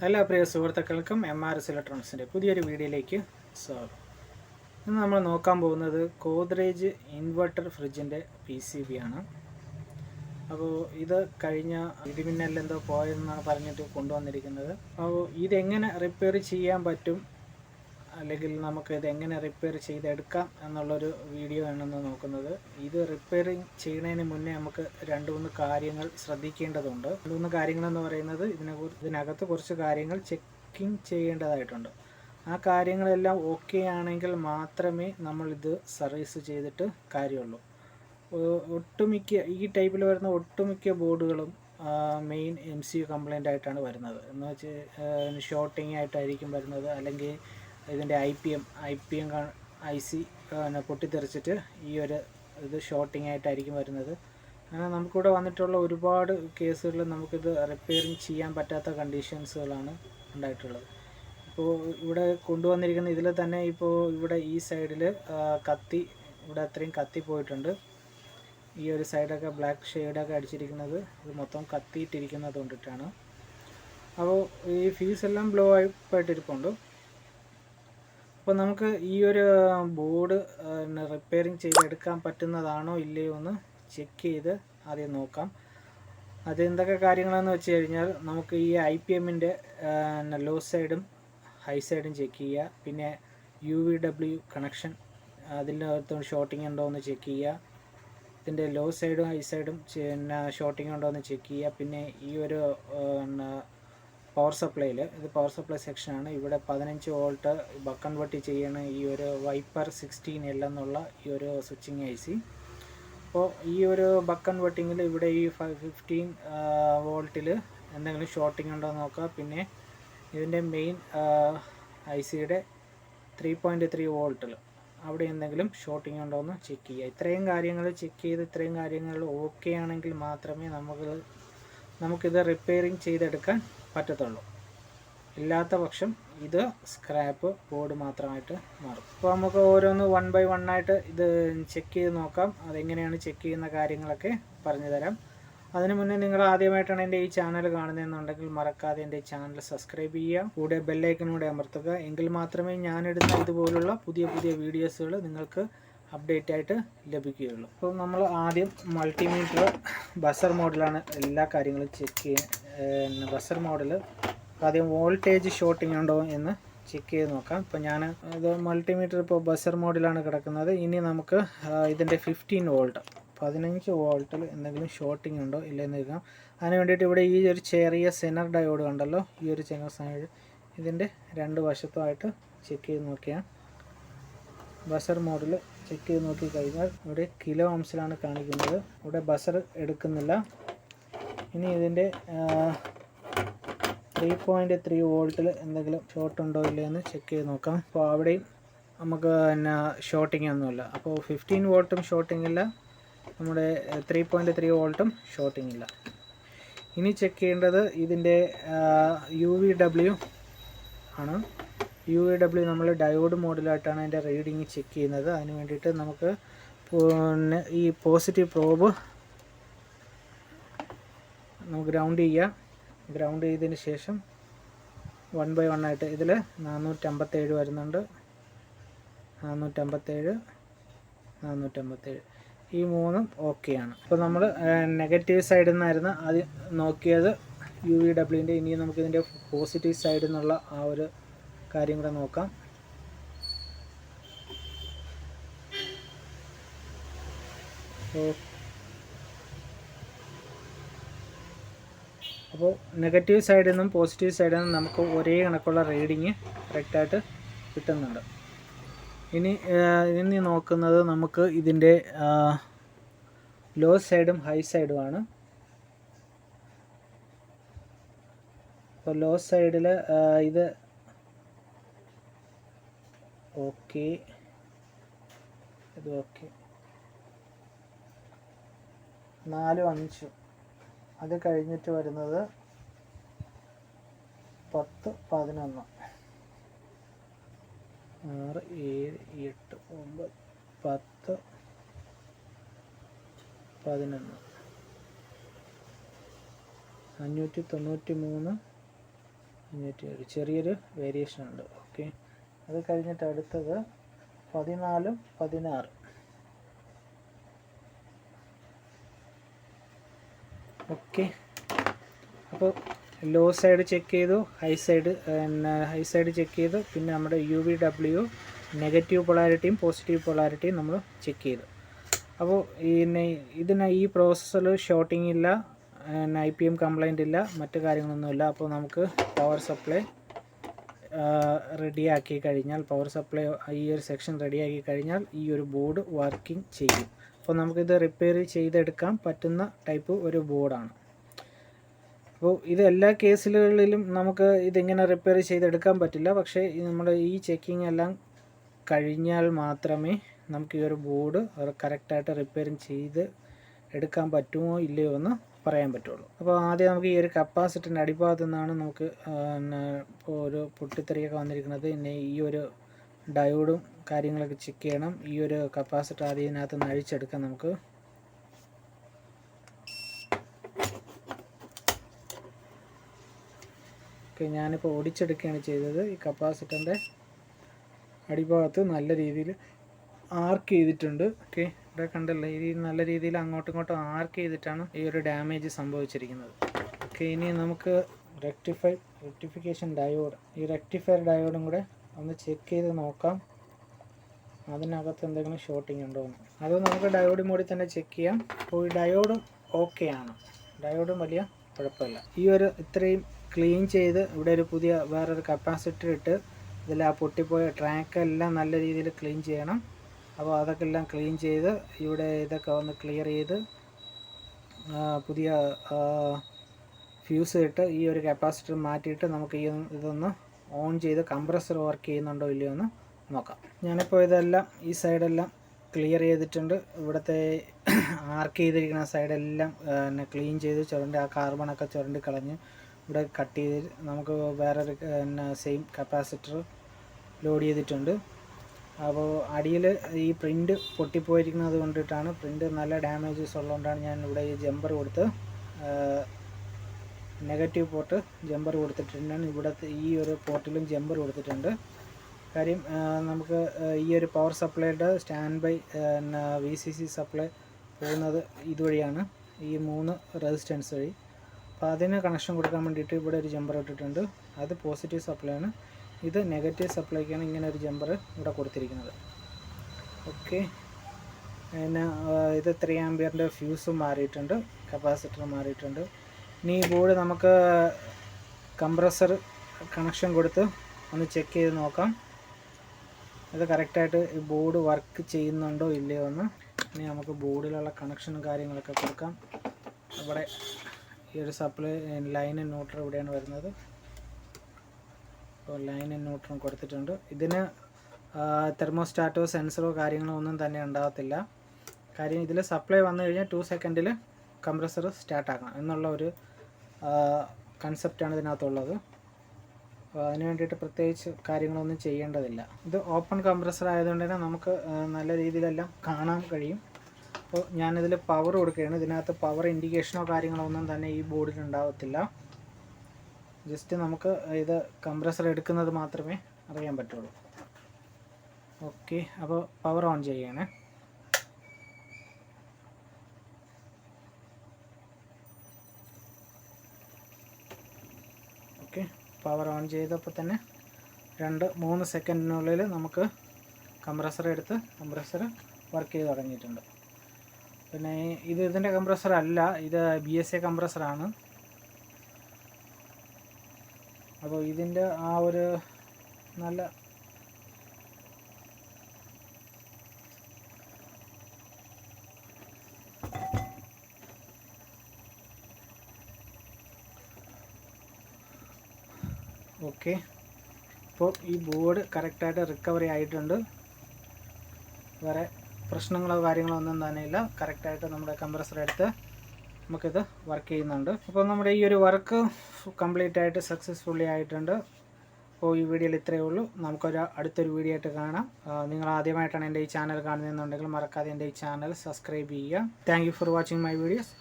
എല്ലാ പ്രിയ സുഹൃത്തുക്കൾക്കും MRS ഇലക്ട്രോണിക്സിൻ്റെ പുതിയൊരു വീഡിയോയിലേക്ക് സ്വാഗതം. ഇന്ന് നമ്മൾ നോക്കാൻ പോകുന്നത് ഗോദ്രേജ് ഇൻവെർട്ടർ ഫ്രിഡ്ജിൻ്റെ PCB ആണ്. അപ്പോൾ ഇത് കഴിഞ്ഞ ഇടിമിന്നലിൽ എന്തോ പോയെന്നാണ് പറഞ്ഞിട്ട് കൊണ്ടുവന്നിരിക്കുന്നത്. അപ്പോൾ ഇതെങ്ങനെ റിപ്പയർ ചെയ്യാൻ പറ്റും, അല്ലെങ്കിൽ നമുക്ക് ഇതെങ്ങനെ റിപ്പയർ ചെയ്തെടുക്കാം എന്നുള്ളൊരു വീഡിയോ ആണെന്ന് നോക്കുന്നത്. ഇത് റിപ്പയറിങ് ചെയ്യുന്നതിന് മുന്നേ നമുക്ക് 2-3 കാര്യങ്ങൾ ശ്രദ്ധിക്കേണ്ടതുണ്ട്. 2-3 കാര്യങ്ങളെന്ന് പറയുന്നത് ഇതിനകത്ത് കുറച്ച് കാര്യങ്ങൾ ചെക്കിങ് ചെയ്യേണ്ടതായിട്ടുണ്ട്. ആ കാര്യങ്ങളെല്ലാം ഓക്കെ ആണെങ്കിൽ മാത്രമേ നമ്മളിത് സർവീസ് ചെയ്തിട്ട് കാര്യമുള്ളൂ. ഒട്ടുമിക്ക ഈ ടൈപ്പിൽ വരുന്ന ഒട്ടുമിക്ക ബോർഡുകളും മെയിൻ MCU കംപ്ലൈൻ്റ് ആയിട്ടാണ് വരുന്നത്. എന്ന് വെച്ച് ഷോർട്ടിങ് ആയിട്ടായിരിക്കും വരുന്നത്, അല്ലെങ്കിൽ ഇതിൻ്റെ IPM IC പൊട്ടിത്തെറിച്ചിട്ട് ഈ ഒരു ഇത് ഷോർട്ടിങ് ആയിട്ടായിരിക്കും വരുന്നത്. അങ്ങനെ നമുക്കിവിടെ വന്നിട്ടുള്ള ഒരുപാട് കേസുകളിൽ നമുക്കിത് റിപ്പയറിങ് ചെയ്യാൻ പറ്റാത്ത കണ്ടീഷൻസുകളാണ് ഉണ്ടായിട്ടുള്ളത്. ഇപ്പോൾ ഇവിടെ കൊണ്ടുവന്നിരിക്കുന്ന ഇതിൽ തന്നെ ഇപ്പോൾ ഇവിടെ ഈ സൈഡിൽ ഇവിടെ അത്രയും കത്തിപ്പോയിട്ടുണ്ട്. ഈ ഒരു സൈഡൊക്കെ ബ്ലാക്ക് ഷെയ്ഡൊക്കെ അടിച്ചിരിക്കുന്നത് ഇത് മൊത്തം കത്തിയിട്ടിരിക്കുന്നത് കൊണ്ടിട്ടാണ്. അപ്പോൾ ഈ ഫീസ് എല്ലാം ബ്ലോ ആയിട്ടിരിപ്പുണ്ട്. അപ്പോൾ നമുക്ക് ഈ ഒരു ബോർഡ് റിപ്പയറിങ് ചെയ്തെടുക്കാൻ പറ്റുന്നതാണോ ഇല്ലയോ എന്ന് ചെക്ക് ചെയ്ത് ആദ്യം നോക്കാം. അതെന്തൊക്കെ കാര്യങ്ങളാണെന്ന് വെച്ച് കഴിഞ്ഞാൽ, നമുക്ക് ഈ IPMൻ്റെ ലോ സൈഡും ഹൈ സൈഡും ചെക്ക് ചെയ്യുക. പിന്നെ UVW കണക്ഷൻ അതിനകത്ത് ഷോർട്ടിങ് ഉണ്ടോ എന്ന് ചെക്ക് ചെയ്യുക. ഇതിൻ്റെ ലോ സൈഡും ഹൈ സൈഡും ഷോർട്ടിങ് ഉണ്ടോ എന്ന് ചെക്ക് ചെയ്യുക. പിന്നെ ഈ ഒരു പവർ സപ്ലൈയിൽ, ഇത് പവർ സപ്ലൈ സെക്ഷനാണ്. ഇവിടെ 15 വോൾട്ട് ബക്ക് കൺവെർട്ട് ചെയ്യണ ഈ ഒരു വൈപ്പർ 16L എന്നുള്ള ഈ ഒരു സ്വിച്ചിങ് IC. അപ്പോൾ ഈ ഒരു ബക്ക് കൺവെർട്ടിങ്ങിൽ ഇവിടെ ഈ 15 വോൾട്ടിൽ എന്തെങ്കിലും ഷോർട്ടിങ് ഉണ്ടോ എന്ന് നോക്കുക. പിന്നെ ഇതിൻ്റെ മെയിൻ ICയുടെ 3.3 വോൾട്ടിൽ അവിടെ എന്തെങ്കിലും ഷോർട്ടിങ് ഉണ്ടോ എന്ന് ചെക്ക് ചെയ്യുക. ഇത്രയും കാര്യങ്ങൾ ചെക്ക് ചെയ്ത് ഇത്രയും കാര്യങ്ങൾ ഓക്കെ ആണെങ്കിൽ മാത്രമേ നമുക്കിത് റിപ്പയറിങ് ചെയ്തെടുക്കാൻ പറ്റത്തുള്ളൂ. ഇല്ലാത്ത പക്ഷം ഇത് സ്ക്രാപ്പ് ബോർഡ് മാത്രമായിട്ട് മാറും. അപ്പോൾ നമുക്ക് ഓരോന്ന് 1 by 1 ആയിട്ട് ഇത് ചെക്ക് ചെയ്ത് നോക്കാം. അതെങ്ങനെയാണ് ചെക്ക് ചെയ്യുന്ന കാര്യങ്ങളൊക്കെ പറഞ്ഞു തരാം. അതിനു മുന്നേ നിങ്ങൾ ആദ്യമായിട്ടാണ് എൻ്റെ ഈ ചാനൽ കാണുന്നതെന്നുണ്ടെങ്കിൽ മറക്കാതെ എൻ്റെ ചാനൽ സബ്സ്ക്രൈബ് ചെയ്യുക. കൂടെ ബെല്ലൈക്കനൂടെ അമർത്തുക. എങ്കിൽ മാത്രമേ ഞാനിടുന്ന ഇതുപോലുള്ള പുതിയ വീഡിയോസുകൾ നിങ്ങൾക്ക് അപ്ഡേറ്റ് ആയിട്ട് ലഭിക്കുകയുള്ളൂ. അപ്പോൾ നമ്മൾ ആദ്യം മൾട്ടിമീറ്റർ ബസർ മോഡിലാണ് എല്ലാ കാര്യങ്ങളും ചെക്ക് ചെയ്യാൻ. ബസർ മോഡിൽ ആദ്യം വോൾട്ടേജ് ഷോർട്ടിങ് ഉണ്ടോ എന്ന് ചെക്ക് ചെയ്ത് നോക്കാം. ഇപ്പോൾ ഞാൻ ഇത് മൾട്ടിമീറ്റർ ഇപ്പോൾ ബസർ മോഡിലാണ് കിടക്കുന്നത്. ഇനി നമുക്ക് ഇതിൻ്റെ 15 വോൾട്ട് 15 വോൾട്ടിൽ എന്തെങ്കിലും ഷോർട്ടിങ് ഉണ്ടോ ഇല്ലെന്ന് നോക്കാം. അതിന് വേണ്ടിയിട്ട് ഇവിടെ ഈ ഒരു ചെറിയ സെനർ ഡയോഡ് കണ്ടല്ലോ, ഈ ഒരു ചെറിയ സൈഡ് ഇതിൻ്റെ 2 വശത്തുമായിട്ട് ചെക്ക് ചെയ്ത് നോക്കിയാൽ ബസർ മോഡിൽ ചെക്ക് ചെയ്ത് നോക്കിക്കഴിഞ്ഞാൽ ഇവിടെ കിലോ ഓംസിലാണ് കാണിക്കുന്നത്. ഇവിടെ ബസർ എടുക്കുന്നില്ല. ഇനി ഇതിൻ്റെ 3.3 വോൾട്ടിൽ എന്തെങ്കിലും ഷോർട്ട് ഉണ്ടോ ഇല്ലയെന്ന് ചെക്ക് ചെയ്ത് നോക്കാം. അപ്പോൾ അവിടെയും നമുക്ക് ഷോർട്ടിങ് ഒന്നുമില്ല. അപ്പോൾ 15 വോൾട്ടും ഷോർട്ടിങ് ഇല്ല, നമ്മുടെ 3.3 വോൾട്ടും ഷോർട്ടിങ് ഇല്ല. ഇനി ചെക്ക് ചെയ്യേണ്ടത് ഇതിൻ്റെ UVW ആണ്. UVW നമ്മൾ ഡയോഡ് മോഡിലായിട്ടാണ് അതിൻ്റെ റീഡിങ് ചെക്ക് ചെയ്യുന്നത്. അതിന് വേണ്ടിയിട്ട് നമുക്ക് ഈ പോസിറ്റീവ് പ്രോബ് നമുക്ക് ഗ്രൗണ്ട് ചെയ്യുക. ഗ്രൗണ്ട് ചെയ്തതിന് ശേഷം 1 by 1 ആയിട്ട് ഇതിൽ 457 വരുന്നുണ്ട്. 457 ഈ മൂന്നും ഓക്കെയാണ്. അപ്പോൾ നമ്മൾ നെഗറ്റീവ് സൈഡിൽ നിന്നായിരുന്നു ആദ്യം നോക്കിയത് UVWൻ്റെ. ഇനി നമുക്കിതിൻ്റെ പോസിറ്റീവ് സൈഡിൽ നിന്നുള്ള ആ ഒരു കാര്യം കൂടെ നോക്കാം. അപ്പോൾ നെഗറ്റീവ് സൈഡിൽ നിന്നും പോസിറ്റീവ് സൈഡിൽ നിന്നും നമുക്ക് ഒരേ കണക്കുള്ള റീഡിങ് കറക്റ്റായിട്ട് കിട്ടുന്നുണ്ട്. ഇനി നോക്കുന്നത് നമുക്ക് ഇതിൻ്റെ ലോ സൈഡും ഹൈ സൈഡുമാണ്. അപ്പോൾ ലോ സൈഡിൽ ഇത് ഓക്കെ, ഇത് ഓക്കെ 4-5. അത് കഴിഞ്ഞിട്ട് വരുന്നത് 10-11 6 7 8 9 10 11 593 507 ചെറിയൊരു വേരിയേഷൻ ഉണ്ട്. ഓക്കെ, അത് കഴിഞ്ഞിട്ട് അടുത്തത് 14 16. ഓക്കെ, അപ്പോൾ ലോ സൈഡ് ചെക്ക് ചെയ്തു, ഹൈ സൈഡ് ചെക്ക് ചെയ്തു, പിന്നെ നമ്മുടെ UVW നെഗറ്റീവ് പൊളാരിറ്റിയും പോസിറ്റീവ് പൊളാരിറ്റിയും നമ്മൾ ചെക്ക് ചെയ്തു. അപ്പോൾ ഈ പ്രോസസ്സറിൽ ഷോർട്ടിംഗ് ഇല്ല, IPM കംപ്ലൈൻ്റ് ഇല്ല, മറ്റു കാര്യങ്ങളൊന്നുമില്ല. അപ്പോൾ നമുക്ക് പവർ സപ്ലൈ റെഡിയാക്കി കഴിഞ്ഞാൽ, ഈ ഒരു സെക്ഷൻ റെഡിയാക്കി കഴിഞ്ഞാൽ ഈ ഒരു ബോർഡ് വർക്കിംഗ് ചെയ്യും. അപ്പോൾ നമുക്കിത് റിപ്പയർ ചെയ്തെടുക്കാൻ പറ്റുന്ന ടൈപ്പ് ഒരു ബോർഡാണ്. അപ്പോൾ ഇത് എല്ലാ കേസുകളിലും നമുക്ക് ഇതിങ്ങനെ റിപ്പയർ ചെയ്തെടുക്കാൻ പറ്റില്ല. പക്ഷേ നമ്മുടെ ഈ ചെക്കിംഗ് എല്ലാം കഴിഞ്ഞാൽ മാത്രമേ നമുക്ക് ഈ ഒരു ബോർഡ് കറക്റ്റായിട്ട് റിപ്പയറിങ് ചെയ്ത് എടുക്കാൻ പറ്റുമോ ഇല്ലയോ എന്ന് പറയാൻ പറ്റുള്ളൂ. അപ്പോൾ ആദ്യം നമുക്ക് ഈ ഒരു കപ്പാസിറ്ററിൻ്റെ അടിഭാഗത്തു നിന്നാണ് നമുക്ക് ഇപ്പോൾ ഒരു പൊട്ടിത്തെറിയൊക്കെ വന്നിരിക്കുന്നത്. പിന്നെ ഈ ഒരു ഡയോഡും കാര്യങ്ങളൊക്കെ ചെക്ക് ചെയ്യണം. ഈ ഒരു കപ്പാസിറ്റർ ആദ്യം ഇതിനകത്ത് നിന്ന് അഴിച്ചെടുക്കാം നമുക്ക്. ഓക്കെ, ഞാനിപ്പോൾ ഒടിച്ചെടുക്കുകയാണ് ചെയ്തത്. ഈ കപ്പാസിറ്ററിൻ്റെ അടിഭാഗത്ത് നല്ല രീതിയിൽ ആർക്ക് ചെയ്തിട്ടുണ്ട്. ഓക്കെ, ഇവിടെ കണ്ടല്ലോ, ഈ നല്ല രീതിയിൽ അങ്ങോട്ടും ഇങ്ങോട്ടും ആർക്ക് ചെയ്തിട്ടാണ് ഈ ഒരു ഡാമേജ് സംഭവിച്ചിരിക്കുന്നത്. ഓക്കെ, ഇനി നമുക്ക് റെക്ടിഫിക്കേഷൻ ഡയോഡ്, ഈ റെക്ടിഫയർ ഡയോഡും കൂടെ ഒന്ന് ചെക്ക് ചെയ്ത് നോക്കാം, അതിനകത്ത് എന്തെങ്കിലും ഷോർട്ടിങ് ഉണ്ടോ എന്ന്. അത് നമുക്ക് ഡയോഡ് മോഡിൽ തന്നെ ചെക്ക് ചെയ്യാം. അപ്പോൾ ഈ ഡയോഡും ഓക്കെ ആണ്, ഡയോഡും വലിയ കുഴപ്പമില്ല. ഈ ഒരു ഇത്രയും ക്ലീൻ ചെയ്ത് ഇവിടെ ഒരു പുതിയ വേറൊരു കപ്പാസിറ്റർ ഇട്ട് ഇതിൽ ആ പൊട്ടിപ്പോയ ട്രാക്കെല്ലാം നല്ല രീതിയിൽ ക്ലീൻ ചെയ്യണം. അപ്പോൾ അതൊക്കെ എല്ലാം ക്ലീൻ ചെയ്ത് ഇവിടെ ഇതൊക്കെ ഒന്ന് ക്ലിയർ ചെയ്ത് പുതിയ ഫ്യൂസ് ഇട്ട് ഈ ഒരു കപ്പാസിറ്റർ മാറ്റിയിട്ട് നമുക്ക് ഇതൊന്ന് ഓൺ ചെയ്ത് കംപ്രസർ വർക്ക് ചെയ്യുന്നുണ്ടോ ഇല്ലയോ എന്ന് നോക്കാം. ഞാനിപ്പോൾ ഇതെല്ലാം ഈ സൈഡെല്ലാം ക്ലിയർ ചെയ്തിട്ടുണ്ട്. ഇവിടുത്തെ ആർക്ക് ചെയ്തിരിക്കുന്ന സൈഡെല്ലാം ക്ലീൻ ചെയ്ത് ചുരണ്ടി ആ കാർബണൊക്കെ ചുരണ്ടി കളഞ്ഞ് ഇവിടെ കട്ട് ചെയ്ത് നമുക്ക് വേറൊരു സെയിം കപ്പാസിറ്റർ ലോഡ് ചെയ്തിട്ടുണ്ട്. അപ്പോൾ അടിയിൽ ഈ പ്രിൻ്റ് പൊട്ടിപ്പോയിരിക്കുന്നത് കൊണ്ടിട്ടാണ്, പ്രിൻ്റ് നല്ല ഡാമേജസ് ഉള്ളതുകൊണ്ടാണ് ഞാൻ ഇവിടെ ഈ ജമ്പർ കൊടുത്ത് നെഗറ്റീവ് പോർട്ട് ജമ്പർ കൊടുത്തിട്ടുണ്ട്. ഇവിടുത്തെ ഈ ഒരു പോർട്ടിലും ജമ്പർ കൊടുത്തിട്ടുണ്ട്. കാര്യം നമുക്ക് ഈ ഒരു പവർ സപ്ലൈയുടെ സ്റ്റാൻഡ് ബൈ VCC സപ്ലൈ പോകുന്നത് ഇതുവഴിയാണ്, ഈ 3 റെസിസ്റ്റൻസ് വഴി. അപ്പോൾ അതിന് കണക്ഷൻ കൊടുക്കാൻ വേണ്ടിയിട്ട് ഇവിടെ ഒരു ജമ്പർ ഇട്ടിട്ടുണ്ട്. അത് പോസിറ്റീവ് സപ്ലൈ ആണ്. ഇത് നെഗറ്റീവ് സപ്ലൈക്കാണ് ഇങ്ങനെ ഒരു ജമ്പർ ഇവിടെ കൊടുത്തിരിക്കുന്നത്. ഓക്കെ, പിന്നെ ഇത് 3 ആംപിയറിൻ്റെ ഫ്യൂസും മാറിയിട്ടുണ്ട്, കപ്പാസിറ്റർ മാറിയിട്ടുണ്ട്. ഇനി ഈ ബോർഡ് നമുക്ക് കംപ്രസർ കണക്ഷൻ കൊടുത്ത് ഒന്ന് ചെക്ക് ചെയ്ത് നോക്കാം, അത് കറക്റ്റായിട്ട് ഈ ബോർഡ് വർക്ക് ചെയ്യുന്നുണ്ടോ ഇല്ലയോ എന്ന്. ഇനി നമുക്ക് ബോർഡിലുള്ള കണക്ഷനും കാര്യങ്ങളൊക്കെ കൊടുക്കാം. ഇവിടെ ഈ ഒരു സപ്ലൈ ലൈൻ ആൻഡ് ന്യൂട്രൽ ഇവിടെയാണ് വരുന്നത്. അപ്പോൾ ലൈൻ ആൻഡ് ന്യൂട്രൽ കൊടുത്തിട്ടുണ്ട്. ഇതിന് തെർമോസ്റ്റാറ്റോ സെൻസറോ കാര്യങ്ങളോ ഒന്നും തന്നെ ഉണ്ടാകത്തില്ല. കാര്യം ഇതിൽ സപ്ലൈ വന്നു കഴിഞ്ഞാൽ 2 സെക്കൻഡിൽ കംപ്രസർ സ്റ്റാർട്ടാക്കണം എന്നുള്ള ഒരു കൺസെപ്റ്റാണ് ഇതിനകത്തുള്ളത്. അപ്പോൾ അതിന് വേണ്ടിയിട്ട് പ്രത്യേകിച്ച് കാര്യങ്ങളൊന്നും ചെയ്യേണ്ടതില്ല. ഇത് ഓപ്പൺ കംപ്രസർ ആയതുകൊണ്ട് തന്നെ നമുക്ക് നല്ല രീതിയിലെല്ലാം കാണാൻ കഴിയും. അപ്പോൾ ഞാനിതിൽ പവർ കൊടുക്കുകയാണ്. ഇതിനകത്ത് പവർ ഇൻഡിക്കേഷനോ കാര്യങ്ങളോ ഒന്നും തന്നെ ഈ ബോർഡിൽ ഉണ്ടാകത്തില്ല. ജസ്റ്റ് നമുക്ക് ഇത് കംപ്രസർ എടുക്കുന്നത് മാത്രമേ അറിയാൻ പറ്റുള്ളൂ. ഓക്കെ, അപ്പോൾ പവർ ഓൺ ചെയ്യണേ. ഓക്കെ, പവർ ഓൺ ചെയ്തപ്പോൾ തന്നെ 2-3 സെക്കൻഡിനുള്ളിൽ നമുക്ക് കംപ്രസർ എടുത്ത് കംപ്രസർ വർക്ക് ചെയ്ത് തുടങ്ങിയിട്ടുണ്ട്. പിന്നെ ഇതിൻ്റെ കംപ്രസർ അല്ല, ഇത് BSA കംപ്രസറാണ്. അപ്പോൾ ഇതിൻ്റെ ആ ഒരു നല്ല ഓക്കെ, ഇപ്പോൾ ഈ ബോർഡ് കറക്റ്റായിട്ട് റിക്കവറി ആയിട്ടുണ്ട്. വേറെ പ്രശ്നങ്ങളോ കാര്യങ്ങളോ ഒന്നും തന്നെ ഇല്ല. കറക്റ്റായിട്ട് നമ്മുടെ കംപ്രസർ എടുത്ത് നമുക്കിത് വർക്ക് ചെയ്യുന്നുണ്ട്. അപ്പോൾ നമ്മുടെ ഈ ഒരു വർക്ക് കംപ്ലീറ്റ് ആയിട്ട് സക്സസ്ഫുള്ളി ആയിട്ടുണ്ട്. അപ്പോൾ ഈ വീഡിയോയിൽ ഇത്രയേ ഉള്ളൂ. അടുത്തൊരു വീഡിയോ ആയിട്ട് കാണാം. നിങ്ങൾ ആദ്യമായിട്ടാണ് എൻ്റെ ഈ ചാനൽ കാണുന്നതെന്നുണ്ടെങ്കിൽ മറക്കാതെ എൻ്റെ ഈ ചാനൽ സബ്സ്ക്രൈബ് ചെയ്യുക. Thank you for watching my videos.